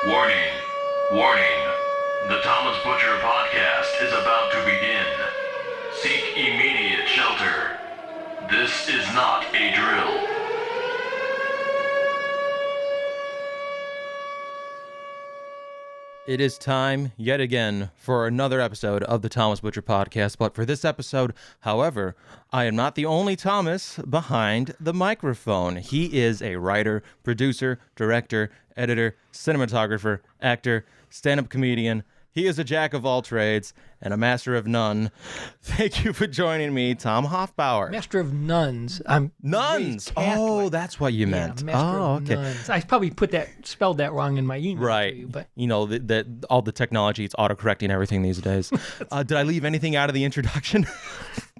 Warning, warning. The Thomas Butcher podcast is about to begin. Seek immediate shelter. This is not a drill. It is time, yet again, for another episode of the Thomas Butcher Podcast. But for this episode, however, I am not the only Thomas behind the microphone. He is a writer, producer, director, editor, cinematographer, actor, stand-up comedian. He is a jack of all trades and a master of none. Thank you for joining me, Tom Hofbauer. Master of nuns. I'm Nuns. raised Catholic. Oh, that's what you meant. Yeah, master oh, of okay. nuns. I probably spelled that wrong in my email Right. to you, but You know, all the technology, it's autocorrecting everything these days. Did I leave anything out of the introduction?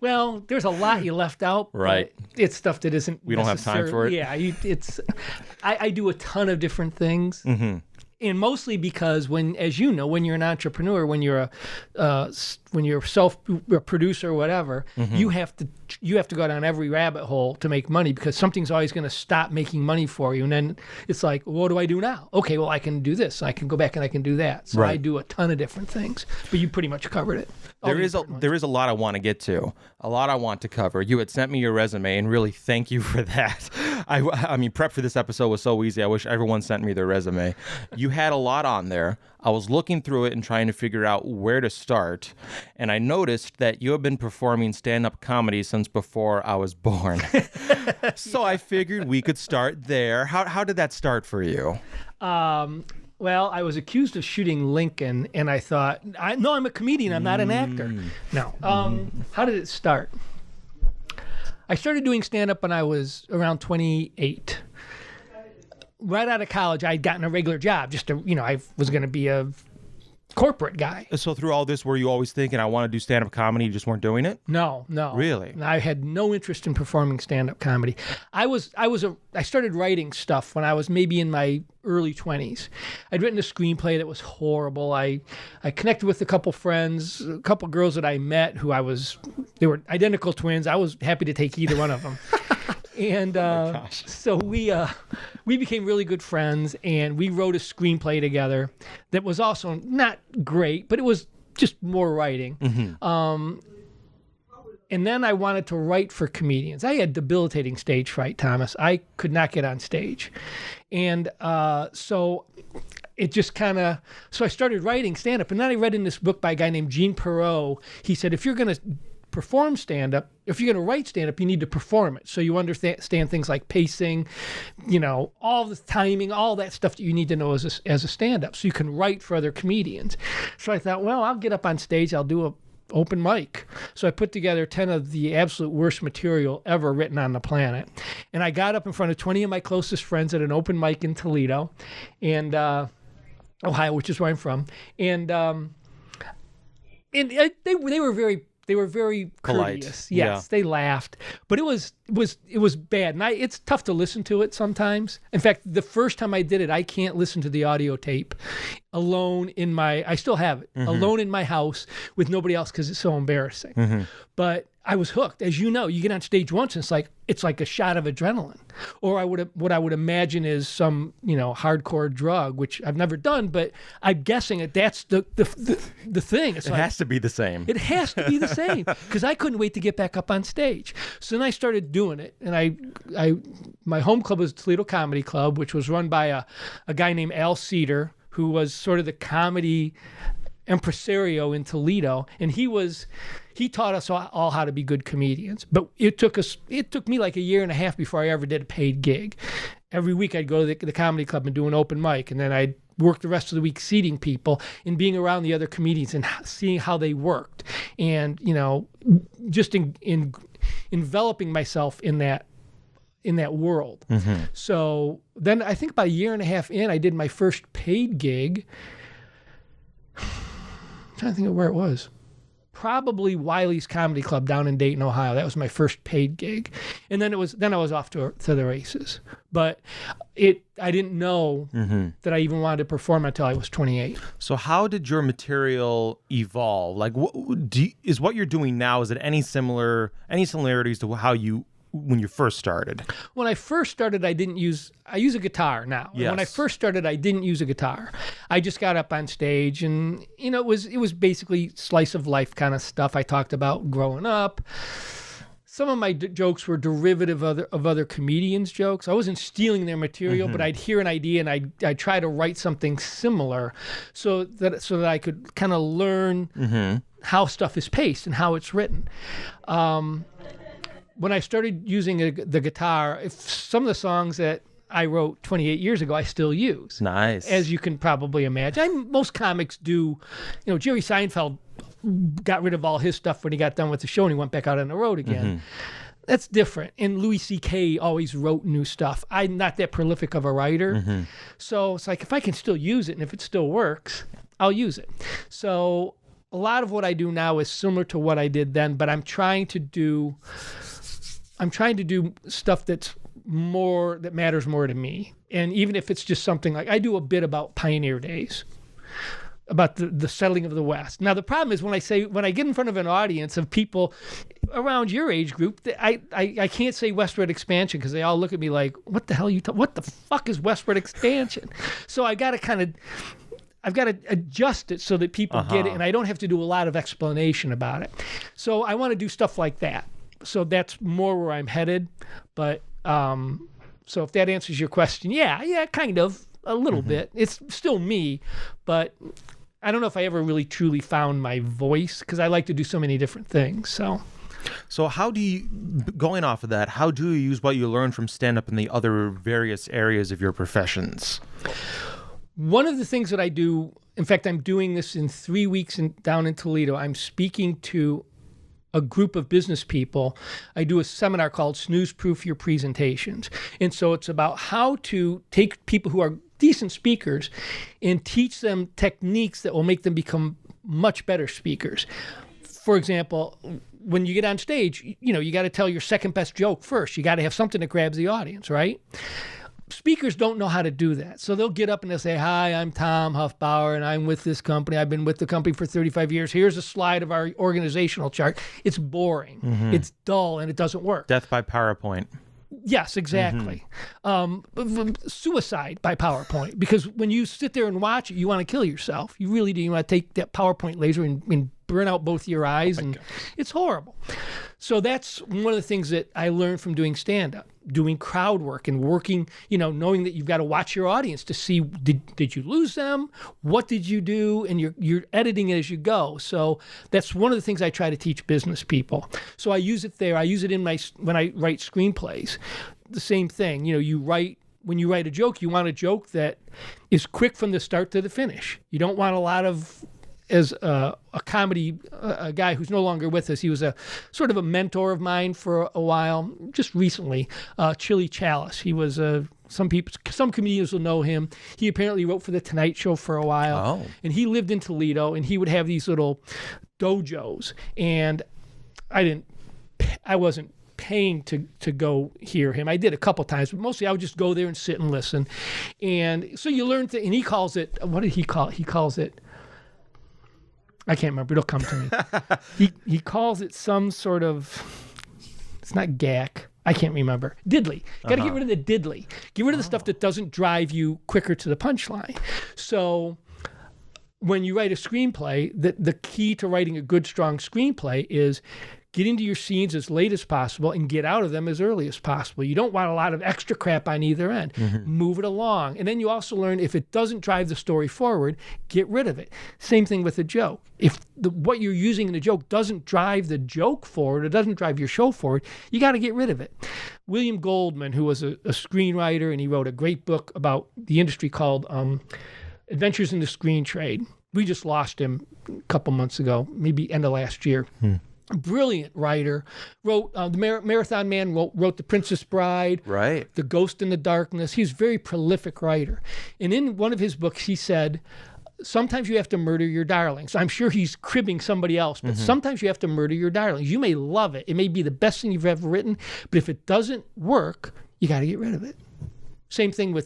well, there's a lot you left out. but Right. It's stuff that isn't. We don't have time for it? Yeah. I do a ton of different things. Mm-hmm. And mostly because when you're an entrepreneur, when you're a producer or whatever, Mm-hmm. you have to go down every rabbit hole to make money because something's always going to stop making money for you. And then it's like, what do I do now? Okay, well, I can do this. I can go back and I can do that. So Right. I do a ton of different things. But you pretty much covered it. There is a lot I want to get to, a lot I want to cover. You had sent me your resume, and really thank you for that. I mean, prep for this episode was so easy. I wish everyone sent me their resume. You had a lot on there. I was looking through it and trying to figure out where to start, and I noticed that you have been performing stand-up comedy since before I was born. So I figured we could start there. How did that start for you? Well, I was accused of shooting Lincoln, and I thought, I'm a comedian. I'm not an actor. No. How did it start? I started doing stand-up when I was around 28. Right out of college, I'd gotten a regular job. I was going to be a corporate guy. So through all this, were you always thinking, I want to do stand-up comedy, you just weren't doing it? No. Really? I had no interest in performing stand-up comedy. I started writing stuff when I was maybe in my early 20s. I'd written a screenplay that was horrible. I connected with a couple friends, a couple girls that I met they were identical twins. I was happy to take either one of them. And so we became really good friends, and we wrote a screenplay together that was also not great, but it was just more writing. Mm-hmm. And then I wanted to write for comedians. I had debilitating stage fright, Thomas. I could not get on stage. And so it just so I started writing stand-up. And then I read in this book by a guy named Gene Perot. He said, if you're going to perform stand-up, if you're going to write stand-up, you need to perform it. So you understand things like pacing, all the timing, all that stuff that you need to know as a stand-up. So you can write for other comedians. So I thought, well, I'll get up on stage. I'll do a open mic. So I put together 10 of the absolute worst material ever written on the planet. And I got up in front of 20 of my closest friends at an open mic in Toledo, and Ohio, which is where I'm from. And they were very polite. courteous. Yes, Yeah. they laughed, but it was bad, and it's tough to listen to it sometimes. In fact, the first time I did it, I can't listen to the audio tape alone I still have it, alone in my house with nobody else because it's so embarrassing. Mm-hmm. But I was hooked. As you know, you get on stage once and it's like a shot of adrenaline. Or what I would imagine is some, hardcore drug, which I've never done, but I'm guessing that's the thing. It has to be the same. It has to be the same because I couldn't wait to get back up on stage. So then I started doing it, and my home club was Toledo Comedy Club, which was run by a guy named Al Cedar, who was sort of the comedy impresario in Toledo, and he taught us all how to be good comedians. But it took me like a year and a half before I ever did a paid gig. Every week I'd go to the comedy club and do an open mic, and then I'd work the rest of the week seating people and being around the other comedians and seeing how they worked, and just in enveloping myself in that world. Mm-hmm. So then I think about a year and a half in, I did my first paid gig. I'm trying to think of where it was. Probably Wiley's Comedy Club down in Dayton, Ohio. That was my first paid gig. And then I was off to the races. But I didn't know that I even wanted to perform until I was 28. So how did your material evolve? Like, is what you're doing now, is it any similarities to how you when you first started? When I first started, I use a guitar now. Yes. When I first started, I didn't use a guitar. I just got up on stage, and it was basically slice of life kind of stuff. I talked about growing up. Some of my jokes were derivative of other comedians' jokes. I wasn't stealing their material, but I'd hear an idea and I'd try to write something similar, so that I could kind of learn how stuff is paced and how it's written. When I started using the guitar, if some of the songs that I wrote 28 years ago, I still use. Nice. As you can probably imagine. Most comics do. Jerry Seinfeld got rid of all his stuff when he got done with the show and he went back out on the road again. That's different. And Louis C.K. always wrote new stuff. I'm not that prolific of a writer. So it's like, if I can still use it and if it still works, I'll use it. So a lot of what I do now is similar to what I did then, but I'm trying to do stuff that matters more to me. And even if it's just something like, I do a bit about Pioneer Days, about the settling of the West. Now, the problem is when I get in front of an audience of people around your age group, I can't say westward expansion because they all look at me like, what the hell what the fuck is westward expansion? So I've got to adjust it so that people get it, and I don't have to do a lot of explanation about it. So I want to do stuff like that. So that's more where I'm headed. But so if that answers your question, yeah, kind of, a little bit. It's still me, but I don't know if I ever really truly found my voice because I like to do so many different things. So how do you, going off of that, how do you use what you learned from stand-up in the other various areas of your professions? One of the things that I do, in fact, I'm doing this in 3 weeks down in Toledo. I'm speaking to a group of business people. I do a seminar called Snooze Proof Your Presentations. And so it's about how to take people who are decent speakers and teach them techniques that will make them become much better speakers. For example, when you get on stage, you got to tell your second best joke first. You got to have something that grabs the audience, right? Speakers don't know how to do that. So they'll get up and they'll say, hi, I'm Tom Hofbauer, and I'm with this company. I've been with the company for 35 years. Here's a slide of our organizational chart. It's boring. It's dull, and it doesn't work. Death by PowerPoint. Yes, exactly. Suicide by PowerPoint, because when you sit there and watch it, you want to kill yourself. You really do. You want to take that PowerPoint laser and burn out both your eyes, and it's horrible. So that's one of the things that I learned from doing stand-up, doing crowd work and working, knowing that you've got to watch your audience to see, did you lose them? What did you do? And you're editing it as you go. So that's one of the things I try to teach business people. So I use it there. I use it when I write screenplays. The same thing. When you write a joke, you want a joke that is quick from the start to the finish. You don't want a lot of, as a comedy, a guy who's no longer with us, he was a sort of a mentor of mine for a while, just recently, Chili Chalice. He was some comedians will know him. He apparently wrote for The Tonight Show for a while. And he lived in Toledo, and he would have these little dojos. And I wasn't paying to go hear him. I did a couple times, but mostly I would just go there and sit and listen. And so you learn and he calls it, what did he call it? He calls it, I can't remember. It'll come to me. He calls it some sort of, it's not gack. I can't remember. Diddly. Got to get rid of the diddly. Get rid of the stuff that doesn't drive you quicker to the punchline. So when you write a screenplay, the key to writing a good, strong screenplay is get into your scenes as late as possible and get out of them as early as possible. You don't want a lot of extra crap on either end. Move it along. And then you also learn if it doesn't drive the story forward, get rid of it. Same thing with a joke. If what you're using in the joke doesn't drive the joke forward, it doesn't drive your show forward, you got to get rid of it. William Goldman, who was a screenwriter, and he wrote a great book about the industry called Adventures in the Screen Trade. We just lost him a couple months ago, maybe end of last year. Brilliant writer, wrote the Marathon Man, wrote The Princess Bride, right? The Ghost in the Darkness. He's a very prolific writer. And in one of his books, he said, sometimes you have to murder your darlings. I'm sure he's cribbing somebody else, but sometimes you have to murder your darlings. You may love it. It may be the best thing you've ever written, but if it doesn't work, you got to get rid of it. Same thing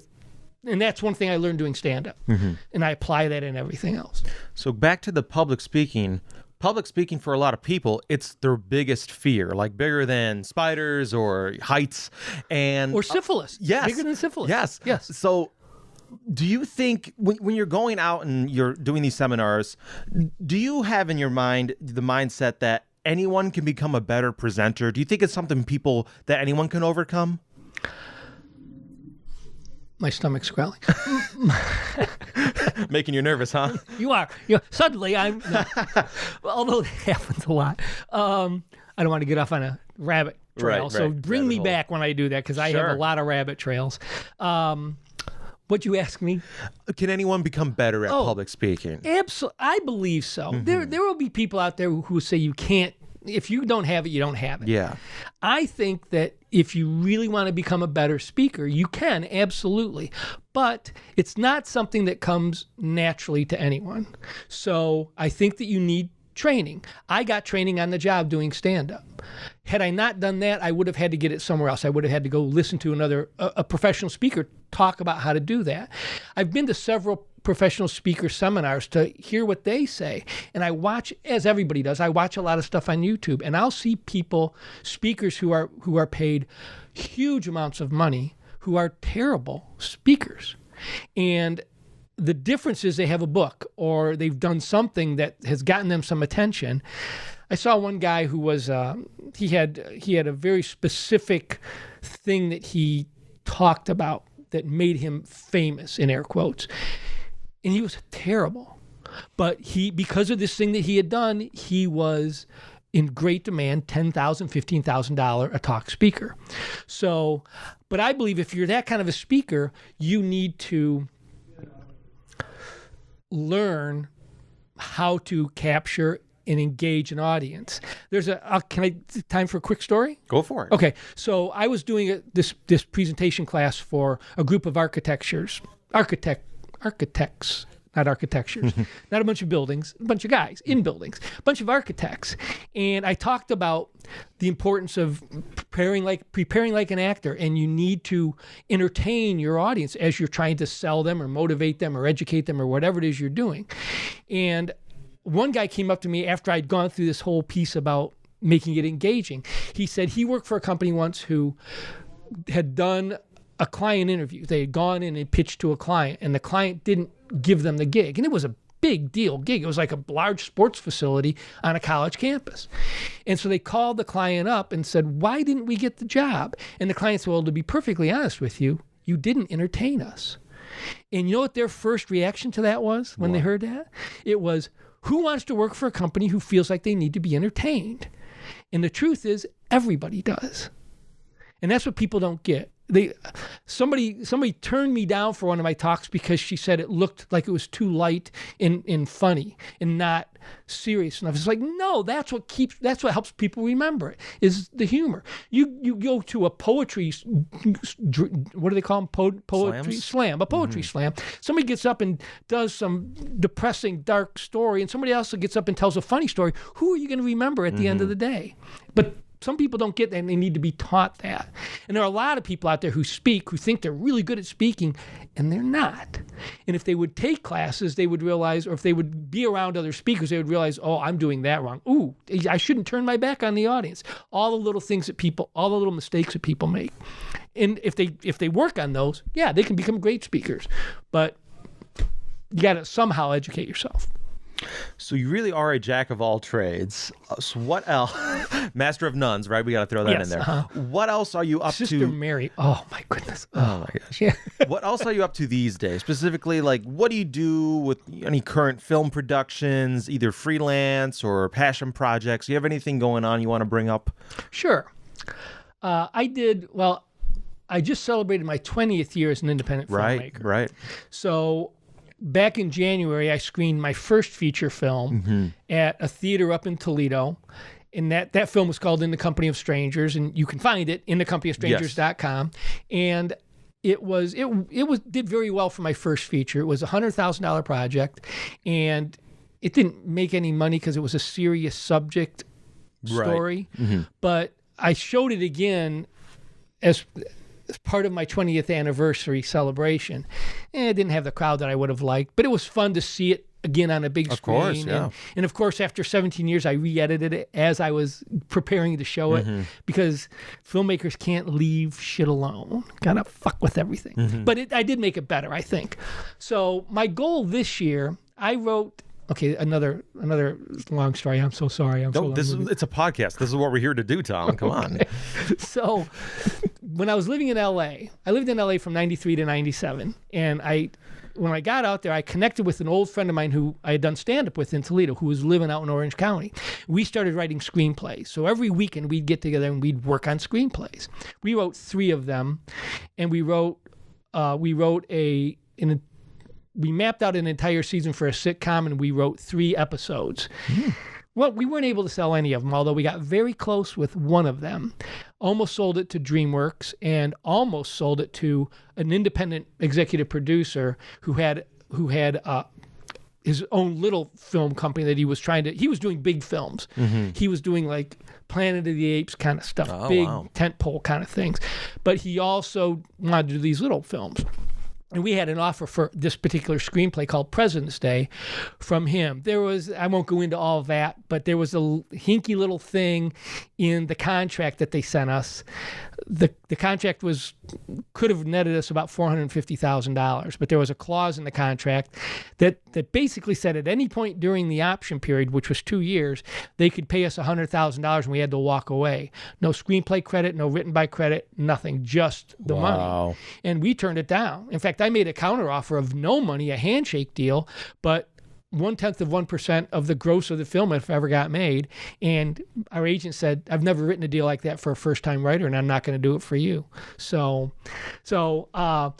and that's one thing I learned doing stand-up. And I apply that in everything else. So back to the public speaking, public speaking for a lot of people, it's their biggest fear, like bigger than spiders or heights or syphilis. Yes. Bigger than syphilis. Yes. So do you think when you're going out and you're doing these seminars, do you have in your mind the mindset that anyone can become a better presenter? Do you think it's something that anyone can overcome? My stomach's growling. Making you nervous, huh? You are. Suddenly, I'm. No. Although it happens a lot. I don't want to get off on a rabbit trail, Right, so right. bring Rabbit me hole. back when I do that, because I have Sure. a lot of rabbit trails. What'd you ask me? Can anyone become better at public speaking? Absolutely, I believe so. Mm-hmm. There will be people out there who say you can't. If you don't have it, you don't have it. Yeah. I think that if you really want to become a better speaker, you can, absolutely. But it's not something that comes naturally to anyone. So I think that you need training. I got training on the job doing stand-up. Had I not done that, I would have had to get it somewhere else. I would have had to go listen to a professional speaker talk about how to do that. I've been to several professional speaker seminars to hear what they say. And I watch, as everybody does, I watch a lot of stuff on YouTube, and I'll see speakers who are paid huge amounts of money, who are terrible speakers. And the difference is they have a book or they've done something that has gotten them some attention. I saw one guy who was, he had a very specific thing that he talked about that made him famous, in air quotes. And he was terrible. But because of this thing that he had done, he was in great demand, $10,000, $15,000 a talk speaker. So, but I believe if you're that kind of a speaker, you need to learn how to capture and engage an audience. There's time for a quick story? Go for it. Okay, so I was doing this presentation class for a group of architects, not architectures, not a bunch of buildings, a bunch of guys in buildings, a bunch of architects. And I talked about the importance of preparing like an actor, and you need to entertain your audience as you're trying to sell them or motivate them or educate them or whatever it is you're doing. And one guy came up to me after I'd gone through this whole piece about making it engaging. He said he worked for a company once who had done a client interview. They had gone in and pitched to a client, and the client didn't give them the gig. And it was a big deal gig. It was like a large sports facility on a college campus. And so they called the client up and said, "Why didn't we get the job?" And the client said, "Well, to be perfectly honest with you, you didn't entertain us." And you know what their first reaction to that was when they heard that? It was, who wants to work for a company who feels like they need to be entertained? And the truth is, everybody does. And that's what people don't get. Somebody turned me down for one of my talks because she said it looked like it was too light and funny and not serious enough. It's like, no, that's what helps people remember it, is the humor. You go to a poetry, what do they call them? Poetry slam, a poetry slam. Somebody gets up and does some depressing, dark story, and somebody else gets up and tells a funny story. Who are you going to remember at the end of the day? But some people don't get that, and they need to be taught that. And there are a lot of people out there who speak, who think they're really good at speaking, and they're not. And if they would take classes, they would realize, or if they would be around other speakers, they would realize, oh, I'm doing that wrong. Ooh, I shouldn't turn my back on the audience. All the little mistakes that people make. And if they work on those, yeah, they can become great speakers. But you got to somehow educate yourself. So you really are a jack of all trades. So what else? Master of nuns, right? We got to throw that in there. What else are you up Sister to? Mary. Oh my goodness. Oh my gosh. Yeah. What else are you up to these days? Specifically, like, what do you do with any current film productions, either freelance or passion projects? Do you have anything going on you want to bring up? Sure. I just celebrated my 20th year as an independent filmmaker. Right. So back in January, I screened my first feature film at a theater up in Toledo. And that film was called In the Company of Strangers, and you can find it in thecompanyofstrangers.com. And it did very well for my first feature. It was a $100,000 project, and it didn't make any money because it was a serious subject story. Right. But I showed it again as part of my 20th anniversary celebration. It didn't have the crowd that I would have liked, but it was fun to see it again on a big Of screen. course, yeah. And of course, after 17 years, I re-edited it as I was preparing to show it because filmmakers can't leave shit alone. Gotta fuck with everything. But I did make it better, I think. So my goal this year, I wrote. Okay, another long story. I'm so sorry. It's a podcast. This is what we're here to do, Tom. Come on. So when I was living in LA, I lived in LA from 93 to 97. And when I got out there, I connected with an old friend of mine who I had done stand-up with in Toledo, who was living out in Orange County. We started writing screenplays. So every weekend we'd get together and we'd work on screenplays. We wrote 3 of them, and we mapped out an entire season for a sitcom, and we wrote 3 episodes. Well, we weren't able to sell any of them, although we got very close with one of them. Almost sold it to DreamWorks and almost sold it to an independent executive producer who had his own little film company that he was doing big films. He was doing like Planet of the Apes kind of stuff, big tentpole kind of things. But he also wanted to do these little films. And we had an offer for this particular screenplay called President's Day from him. I won't go into all of that, but there was a hinky little thing in the contract that they sent us. The contract could have netted us about $450,000, but there was a clause in the contract that basically said at any point during the option period, which was 2 years, they could pay us $100,000 and we had to walk away. No screenplay credit, no written by credit, nothing, just the money. And we turned it down. In fact, I made a counteroffer of no money, a handshake deal, but 0.1% of the gross of the film if it ever got made. And our agent said, I've never written a deal like that for a first-time writer, and I'm not going to do it for you. So I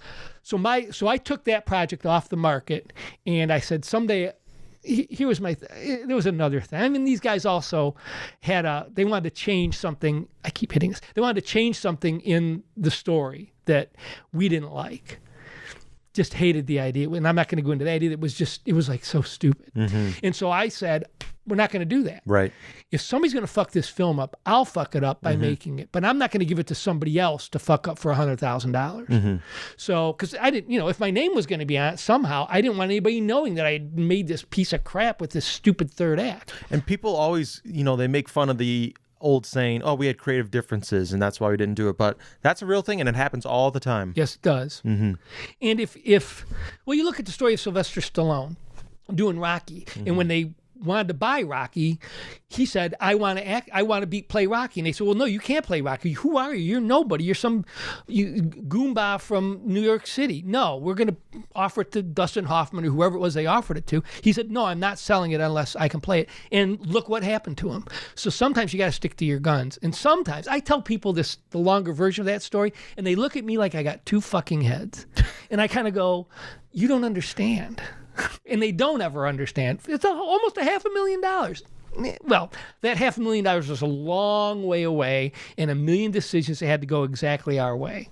took that project off the market, and I said, someday. Here was there was another thing. I mean, these guys also they wanted to change something. I keep hitting this. They wanted to change something in the story that we didn't like. Just hated the idea. And I'm not going to go into that idea. It was like so stupid. And so I said, we're not going to do that. Right. If somebody's going to fuck this film up, I'll fuck it up by making it. But I'm not going to give it to somebody else to fuck up for $100,000. So, because I didn't, if my name was going to be on it somehow, I didn't want anybody knowing that I made this piece of crap with this stupid third act. And people always, they make fun of the old saying, oh, we had creative differences and that's why we didn't do it. But that's a real thing and it happens all the time. Yes, it does. And if you look at the story of Sylvester Stallone doing Rocky, and when they wanted to buy Rocky, he said, I want to play Rocky. And they said, well, no, you can't play Rocky. Who are you? You're nobody. You're some Goomba from New York City. No, we're going to offer it to Dustin Hoffman or whoever it was they offered it to. He said, no, I'm not selling it unless I can play it. And look what happened to him. So sometimes you got to stick to your guns. And sometimes I tell people the longer version of that story, and they look at me like I got 2 fucking heads. And I kind of go, you don't understand. And they don't ever understand. It's almost $500,000. Well, that $500,000 was a long way away, and a million decisions that had to go exactly our way.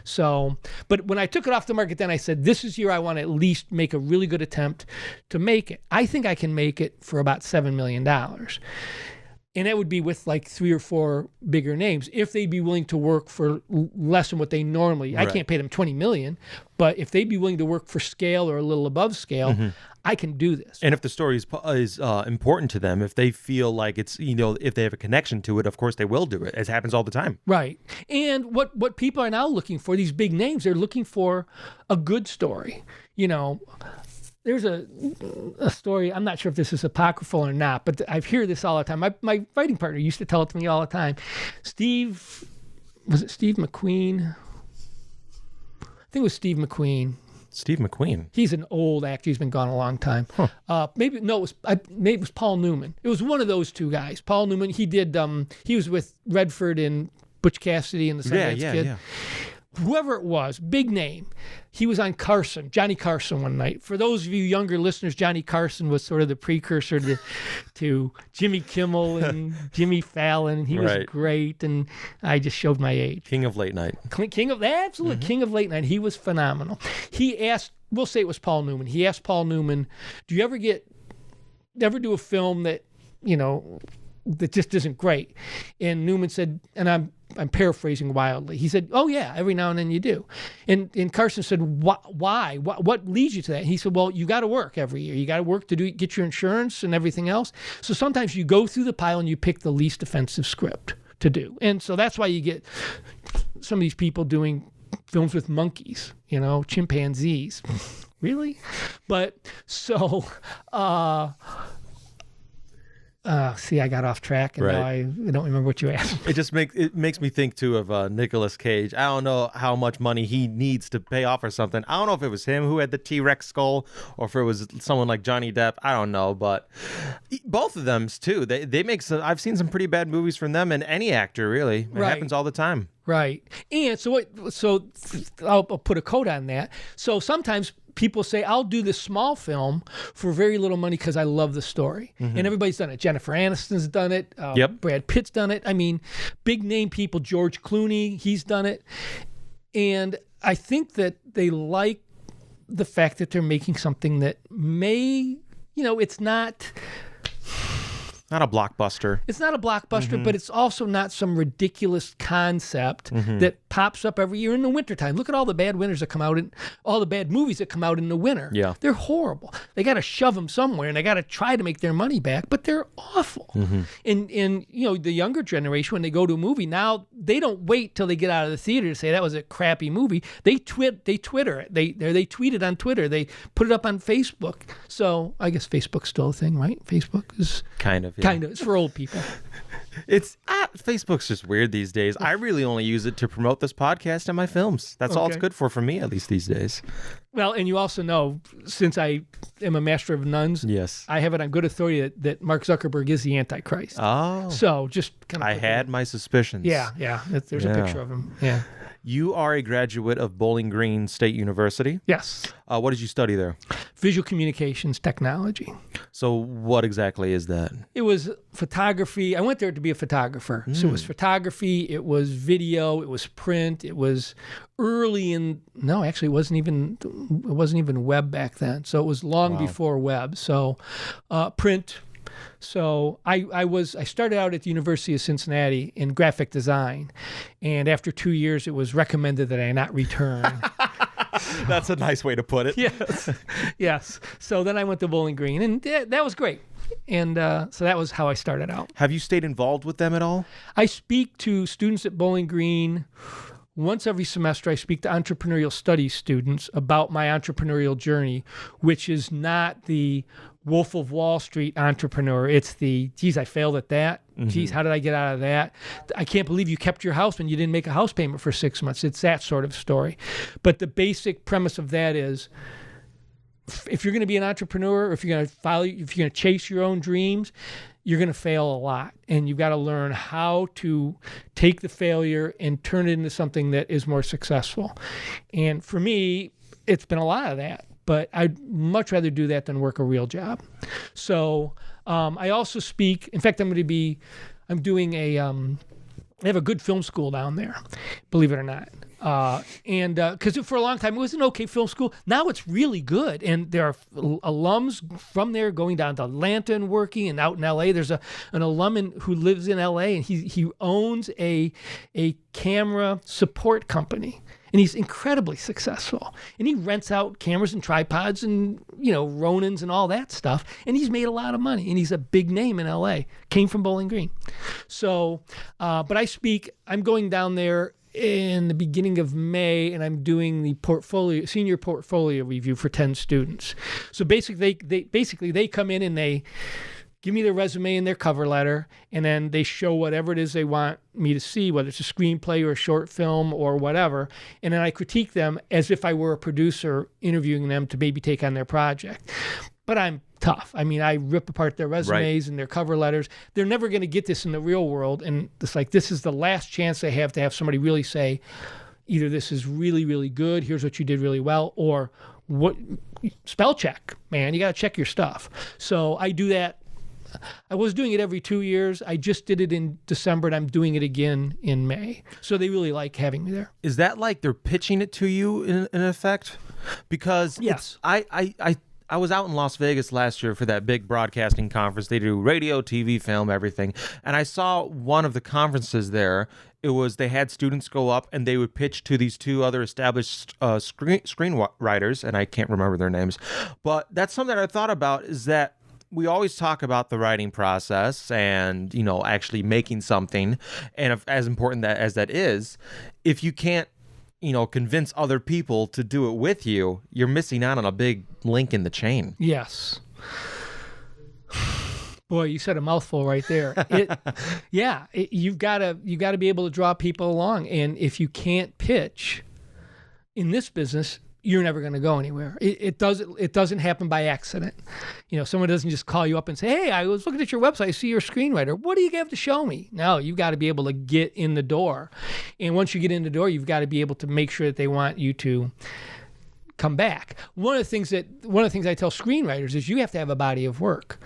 So, but when I took it off the market, then I said, this is year I want to at least make a really good attempt to make it. I think I can make it for about $7 million. And that would be with like 3 or 4 bigger names if they'd be willing to work for less than what they normally. Right. I can't pay them $20 million, but if they'd be willing to work for scale or a little above scale, I can do this. And if the story is important to them, if they feel like it's if they have a connection to it, of course they will do it. It happens all the time. Right. And what people are now looking for, these big names, they're looking for a good story. There's a story, I'm not sure if this is apocryphal or not, but I hear this all the time. My writing partner used to tell it to me all the time. Steve McQueen? I think it was Steve McQueen. Steve McQueen. He's an old actor. He's been gone a long time. Maybe it was Paul Newman. It was one of those 2 guys. Paul Newman, he was with Redford in Butch Cassidy and the Sundance Kid. Yeah. Whoever it was, big name. He was on Johnny Carson one night. For those of you younger listeners, Johnny Carson was sort of the precursor to Jimmy Kimmel and Jimmy Fallon. He was great, and I just showed my age. King of late night. King of late night. He was phenomenal. He asked, we'll say it was Paul Newman. He asked Paul Newman, do you ever do a film that, that just isn't great? And Newman said, and I'm paraphrasing wildly. He said, "Oh yeah, every now and then you do." And Carson said, "Why? What leads you to that?" And he said, "Well, you got to work every year. You got to work to get your insurance and everything else. So sometimes you go through the pile and you pick the least offensive script to do. And so that's why you get some of these people doing films with monkeys, chimpanzees." Really? But so, see, I got off track, and now I don't remember what you asked. It makes me think too of Nicolas Cage. I don't know how much money he needs to pay off or something. I don't know if it was him who had the T-Rex skull or if it was someone like Johnny Depp. I don't know, but both of them too. They make some. I've seen some pretty bad movies from them, and any actor really. It happens all the time. Right. And so I'll put a quote on that. So sometimes people say, "I'll do this small film for very little money because I love the story." And everybody's done it. Jennifer Aniston's done it. Brad Pitt's done it. I mean, big name people, George Clooney, he's done it. And I think that they like the fact that they're making something that may, it's not a blockbuster. It's not a blockbuster, but it's also not some ridiculous concept that pops up every year in the wintertime. Look at all the bad movies that come out in the winter. Yeah. They're horrible. They got to shove them somewhere, and they got to try to make their money back, but they're awful. And the younger generation, when they go to a movie now, they don't wait till they get out of the theater to say that was a crappy movie. They Twitter it. They tweet it on Twitter. They put it up on Facebook. So I guess Facebook's still a thing, right? Facebook is kind of. Yeah. Kind of. It's for old people. It's Facebook's just weird these days. I really only use it to promote this podcast and my films. That's all it's good for me, at least these days. Well, and you also know, since I am a master of nuns, yes, I have it on good authority that Mark Zuckerberg is the Antichrist. Oh. So just kind of... I had my suspicions. Yeah. There's a picture of him. Yeah. You are a graduate of Bowling Green State University. Yes. What did you study there? Visual communications technology. So what exactly is that? It was photography. I went there to be a photographer. So it was photography, it was video, it was print, it was actually it wasn't even web back then. So it was long before web. So print. So I started out at the University of Cincinnati in graphic design, and after 2 years, it was recommended that I not return. That's a nice way to put it. Yes. So then I went to Bowling Green, and that was great. And so that was how I started out. Have you stayed involved with them at all? I speak to students at Bowling Green. Once every semester, I speak to entrepreneurial studies students about my entrepreneurial journey, which is not the Wolf of Wall Street entrepreneur. It's the, geez, I failed at that. Geez, how did I get out of that? I can't believe you kept your house when you didn't make a house payment for 6 months. It's that sort of story. But the basic premise of that is, if you're going to be an entrepreneur, or if you're going to chase your own dreams, you're going to fail a lot. And you've got to learn how to take the failure and turn it into something that is more successful. And for me, it's been a lot of that. But I'd much rather do that than work a real job. So I also speak. In fact, I'm doing I have a good film school down there, believe it or not. And because for a long time it was an okay film school. Now it's really good, and there are alums from there going down to Atlanta and working, and out in L.A. There's an alum who lives in L.A. and he owns a camera support company. And he's incredibly successful. And he rents out cameras and tripods and, Ronins and all that stuff. And he's made a lot of money. And he's a big name in L.A. Came from Bowling Green. So, but I'm going down there in the beginning of May, and I'm doing the senior portfolio review for 10 students. So basically, they come in and they give me their resume and their cover letter, and then they show whatever it is they want me to see, whether it's a screenplay or a short film or whatever, and then I critique them as if I were a producer interviewing them to maybe take on their project. But I'm tough. I mean, I rip apart their resumes and their cover letters. They're never going to get this in the real world, and it's like this is the last chance they have to have somebody really say, either this is really, really good, here's what you did really well, or what spell check, man, you got to check your stuff. So I do that. I was doing it every 2 years. I just did it in December, and I'm doing it again in May. So they really like having me there. Is that like they're pitching it to you in effect? Because yes. I was out in Las Vegas last year for that big broadcasting conference. They do radio, TV, film, everything. And I saw one of the conferences there. it was they had students go up and they would pitch to these two other established screenwriters, and I can't remember their names. But that's something that I thought about, is that we always talk about the writing process and, actually making something. And as important as that is, if you can't, convince other people to do it with you, you're missing out on a big link in the chain. Yes. Boy, you said a mouthful right there. You've got to be able to draw people along. And if you can't pitch in this business, you're never going to go anywhere. It doesn't happen by accident. Someone doesn't just call you up and say, "Hey, I was looking at your website. I see you're a screenwriter. What do you have to show me?" No, you've got to be able to get in the door. And once you get in the door, you've got to be able to make sure that they want you to come back. One of the things I tell screenwriters is you have to have a body of work.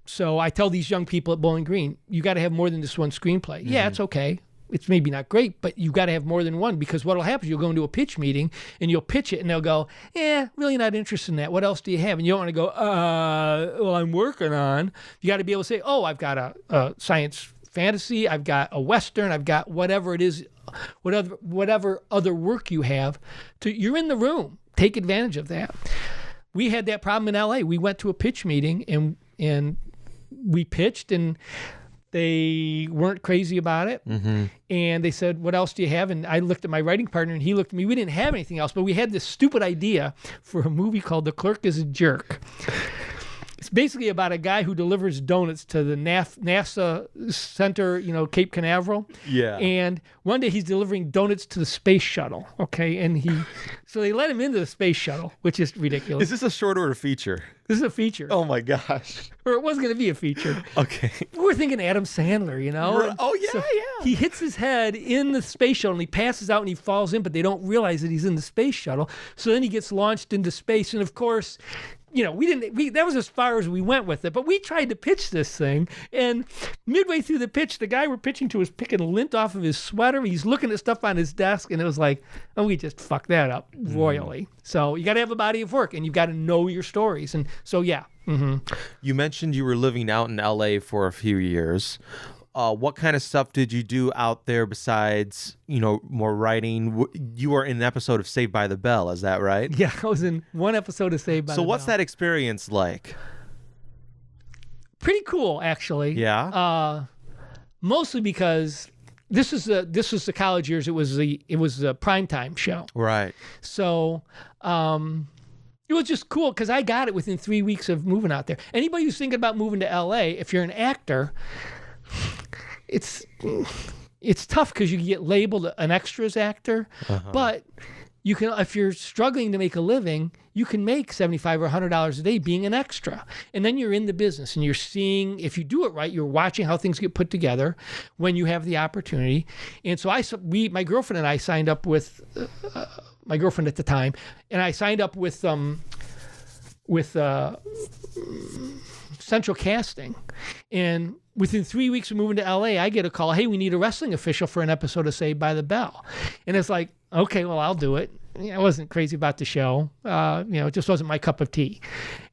So I tell these young people at Bowling Green, you got to have more than just one screenplay. Mm-hmm. Yeah, it's okay. It's maybe not great, but you've got to have more than one, because what will happen is you'll go into a pitch meeting and you'll pitch it and they'll go, really not interested in that. What else do you have? And you don't want to go, well, I'm working on. You got to be able to say, I've got a science fantasy, I've got a Western, I've got whatever it is, whatever other work you have. You're in the room. Take advantage of that. We had that problem in LA. We went to a pitch meeting and we pitched, and they weren't crazy about it. Mm-hmm. And they said, "What else do you have?" And I looked at my writing partner and he looked at me. We didn't have anything else, but we had this stupid idea for a movie called The Clerk is a Jerk. It's basically about a guy who delivers donuts to the NASA center, Cape Canaveral. Yeah. And one day he's delivering donuts to the space shuttle. Okay. And so they let him into the space shuttle, which is ridiculous. Is this a short or a feature? This is a feature. Oh my gosh. Or it was going to be a feature. Okay. We're thinking Adam Sandler, Oh, yeah, so yeah. He hits his head in the space shuttle and he passes out and he falls in, but they don't realize that he's in the space shuttle. So then he gets launched into space. And of course, that was as far as we went with it, but we tried to pitch this thing, and midway through the pitch, the guy we're pitching to is picking lint off of his sweater. He's looking at stuff on his desk, and it was like, we just fucked that up royally. So you got to have a body of work, and you've got to know your stories. And so, yeah. Mm-hmm. You mentioned you were living out in LA for a few years. What kind of stuff did you do out there besides, more writing? You were in an episode of Saved by the Bell, is that right? Yeah, I was in one episode of Saved by the Bell. So what's that experience like? Pretty cool, actually. Yeah. Mostly because this was the college years. It was the primetime show. Right. So it was just cool because I got it within 3 weeks of moving out there. Anybody who's thinking about moving to LA, if you're an actor, it's tough because you get labeled an extras actor, but you can, if you're struggling to make a living, you can make $75 or $100 a day being an extra, and then you're in the business and you're seeing, if you do it right, you're watching how things get put together when you have the opportunity. And so my girlfriend and I signed up with my girlfriend at the time, and I signed up with Central Casting, and within 3 weeks of moving to LA, I get a call, "Hey, we need a wrestling official for an episode of Saved by the Bell." And it's like, okay, well, I'll do it. I wasn't crazy about the show. It just wasn't my cup of tea.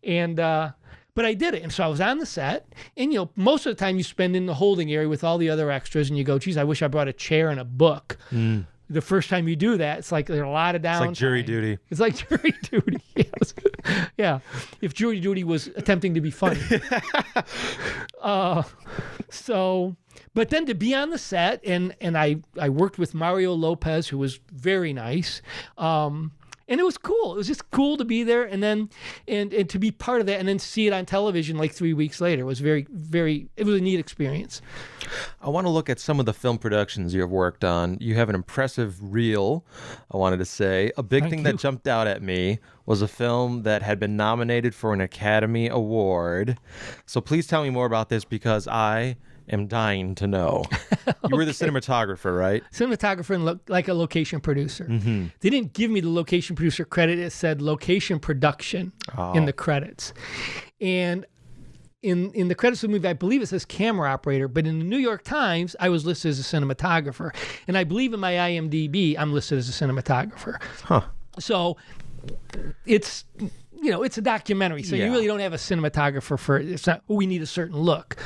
And, but I did it. And so I was on the set, and, most of the time you spend in the holding area with all the other extras, and you go, geez, I wish I brought a chair and a book. Mm. The first time you do that, it's like there's a lot of downtime. It's like jury duty. It's like jury duty. Yes. Yeah. If jury duty was attempting to be funny. But then to be on the set, and I worked with Mario Lopez, who was very nice. And it was cool. It was just cool to be there, and then and to be part of that, and then see it on television like 3 weeks later. It was very, very. It was a neat experience. I want to look at some of the film productions you have worked on. You have an impressive reel, I wanted to say. A big thing that jumped out at me was a film that had been nominated for an Academy Award. So please tell me more about this, because I am dying to know. You were the cinematographer, right? Cinematographer and like a location producer. Mm-hmm. They didn't give me the location producer credit. It said location production in the credits. And in the credits of the movie, I believe it says camera operator, but in the New York Times, I was listed as a cinematographer. And I believe in my IMDb, I'm listed as a cinematographer. Huh. So it's it's a documentary, so you really don't have a cinematographer for it. It's not, we need a certain look.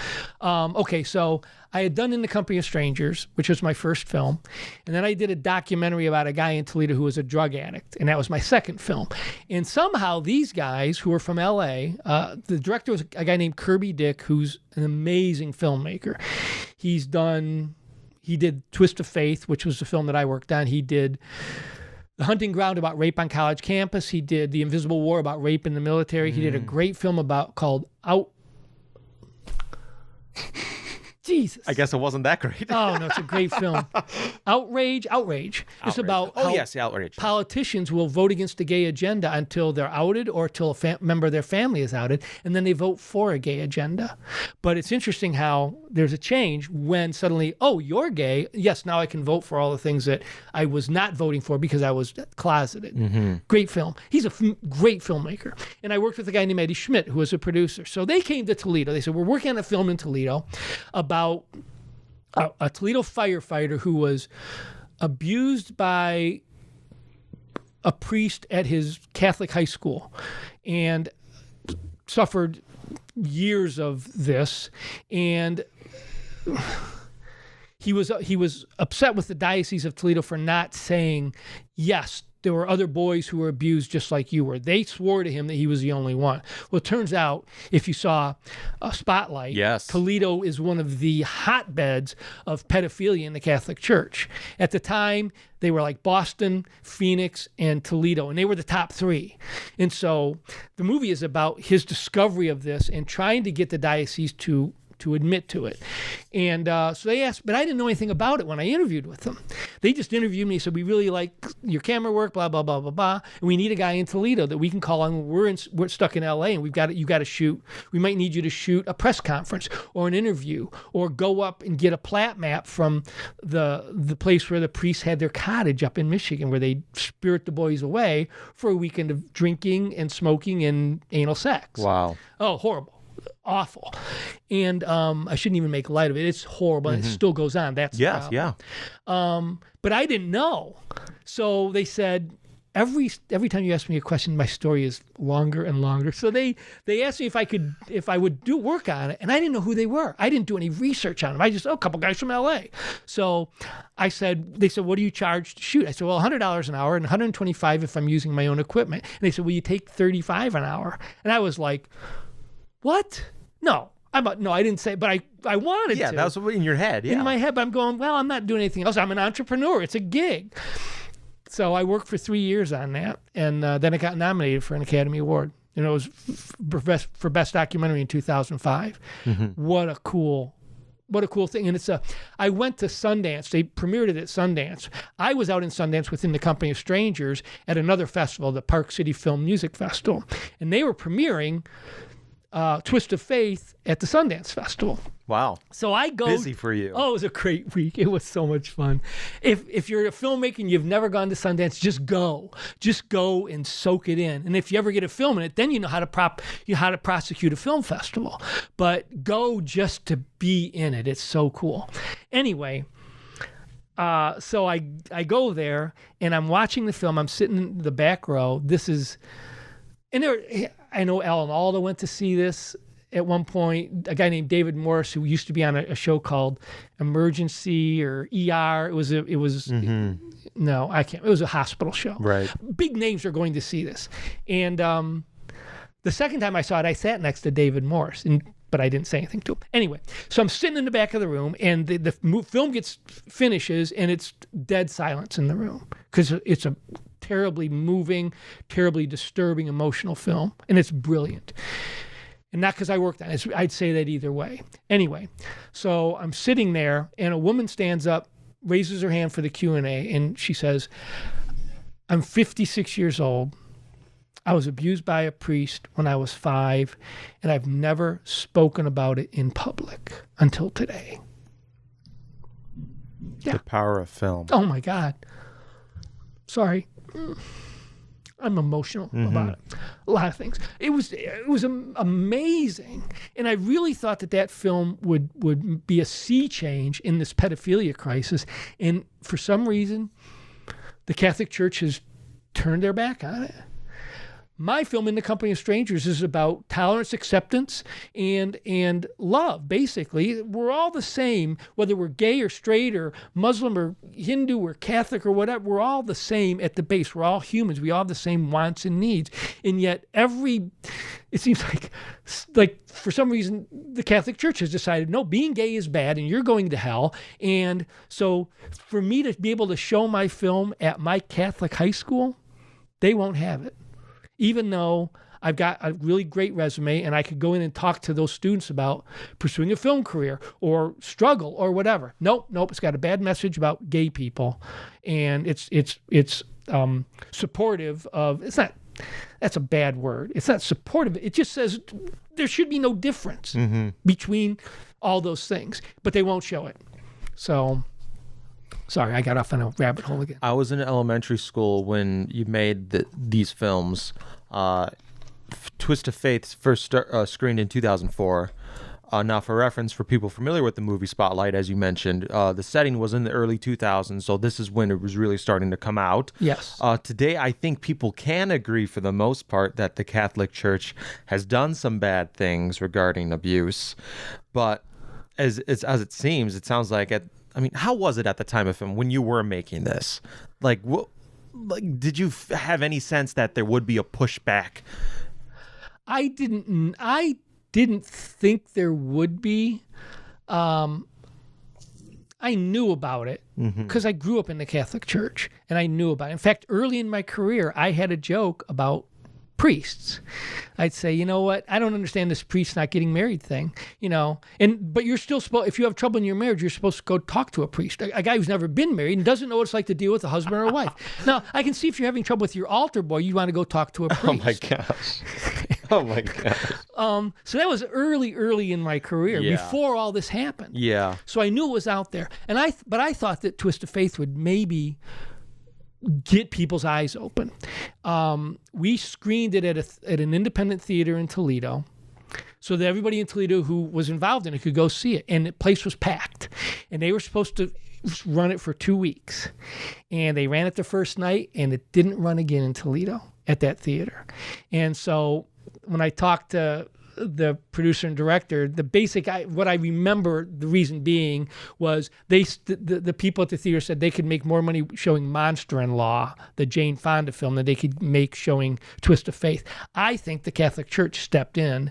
Okay, so I had done In the Company of Strangers, which was my first film, and then I did a documentary about a guy in Toledo who was a drug addict, and that was my second film. And somehow these guys who were from L.A., the director was a guy named Kirby Dick, who's an amazing filmmaker. He did Twist of Faith, which was the film that I worked on. He did The Hunting Ground about rape on college campus. He did The Invisible War about rape in the military. He did a great film called Jesus. I guess it wasn't that great. Oh, no, it's a great film. Outrage. It's about how Outrage. politicians will vote against the gay agenda until they're outed or until a member of their family is outed, and then they vote for a gay agenda. But it's interesting how there's a change when suddenly, oh, you're gay. Yes, now I can vote for all the things that I was not voting for because I was closeted. Great film. He's a great filmmaker. And I worked with a guy named Eddie Schmidt, who was a producer. So they came to Toledo. They said, we're working on a film in Toledo about a Toledo firefighter who was abused by a priest at his Catholic high school and suffered years of this. And he was upset with the Diocese of Toledo for not saying, yes, there were other boys who were abused just like you were. They swore to him that he was the only one. Well, it turns out, if you saw a Spotlight, Toledo is one of the hotbeds of pedophilia in the Catholic Church. At the time, they were like Boston, Phoenix, and Toledo, and they were the top three. And so the movie is about his discovery of this and trying to get the diocese to admit to it. And so they asked, but I didn't know anything about it when I interviewed with them. They just interviewed me, said, we really like your camera work, blah, blah, blah, blah, blah. And we need a guy in Toledo that we can call on. We're stuck in LA and you got to shoot. We might need you to shoot a press conference or an interview or go up and get a plat map from the place where the priests had their cottage up in Michigan where they spirit the boys away for a weekend of drinking and smoking and anal sex. Wow. Oh, horrible. Awful. And I shouldn't even make light of it. It's horrible. And it still goes on. That's the problem. But I didn't know. So they said, every time you ask me a question, my story is longer and longer. So they asked me if I would do work on it, and I didn't know who they were. I didn't do any research on them. I just, a couple guys from LA. So they said, what do you charge to shoot? I said, well, $100 an hour and $125 if I'm using my own equipment. And they said, will you take $35 an hour? And I was like, what? No, I didn't say, but I wanted to. Yeah, that was in your head. Yeah. In my head, but I'm going, well, I'm not doing anything else. I'm an entrepreneur. It's a gig. So I worked for 3 years on that, and then I got nominated for an Academy Award. And it was for Best Documentary in 2005. What a cool thing. And I went to Sundance. They premiered it at Sundance. I was out in Sundance within the Company of Strangers at another festival, the Park City Film Music Festival. And they were premiering Twist of Faith at the Sundance Festival. Wow. So I go. Busy for you. Oh, it was a great week. It was so much fun. If you're a filmmaker and you've never gone to Sundance, just go. Just go and soak it in. And if you ever get a film in it, then you know how to prosecute a film festival. But go just to be in it. It's so cool. Anyway, so I go there and I'm watching the film. I'm sitting in the back row. I know Alan Alda went to see this at one point. A guy named David Morris, who used to be on a show called Emergency or ER. It was no, I can't. It was a hospital show. Right. Big names are going to see this. And the second time I saw it, I sat next to David Morris, but I didn't say anything to him. Anyway, so I'm sitting in the back of the room, and the film finishes, and it's dead silence in the room because it's a terribly moving, terribly disturbing, emotional film, and it's brilliant. And not because I worked on it. I'd say that either way. Anyway, so I'm sitting there, and a woman stands up, raises her hand for the Q&A, and she says, I'm 56 years old. I was abused by a priest when I was 5, and I've never spoken about it in public until today. Yeah. The power of film. Oh, my God. Sorry. I'm emotional about it. A lot of things. It was amazing, and I really thought that film would be a sea change in this pedophilia crisis. And for some reason, the Catholic Church has turned their back on it. my film, In the Company of Strangers, is about tolerance, acceptance, and love. Basically, we're all the same, whether we're gay or straight or Muslim or Hindu or Catholic or whatever. We're all the same at the base. We're all humans. We all have the same wants and needs. And yet, it seems like for some reason, the Catholic Church has decided, no, being gay is bad and you're going to hell. And so for me to be able to show my film at my Catholic high school, they won't have it. Even though I've got a really great resume and I could go in and talk to those students about pursuing a film career or struggle or whatever. Nope. It's got a bad message about gay people, and it's supportive of. It's not. That's a bad word. It's not supportive. It just says there should be no difference between all those things, but they won't show it. So. Sorry, I got off on a rabbit hole again. I was in elementary school when you made these films. Twist of Faith first screened in 2004. Now, for reference, for people familiar with the movie Spotlight, as you mentioned, the setting was in the early 2000s, so this is when it was really starting to come out. Yes. Today, I think people can agree, for the most part, that the Catholic Church has done some bad things regarding abuse. But as it seems, it sounds like how was it at the time of film when you were making this? Did you have any sense that there would be a pushback? I didn't think there would be. I knew about it because I grew up in the Catholic Church, and I knew about it. In fact, early in my career, I had a joke about priests. I'd say, you know what? I don't understand this priest not getting married thing, but you're still supposed, if you have trouble in your marriage, you're supposed to go talk to a priest, a guy who's never been married and doesn't know what it's like to deal with a husband or a wife. Now, I can see if you're having trouble with your altar boy, you want to go talk to a priest. Oh my gosh. So that was early in my career, before all this happened. Yeah. So I knew it was out there. But I thought that Twist of Faith would maybe get people's eyes open. We screened it at an independent theater in Toledo, so that everybody in Toledo who was involved in it could go see it. And the place was packed. And they were supposed to run it for 2 weeks. And they ran it the first night, and it didn't run again in Toledo at that theater. And so when I talked to the producer and director, what I remember the reason being was the people at the theater said they could make more money showing Monster-in-Law, the Jane Fonda film, than they could make showing Twist of Faith. I think the Catholic Church stepped in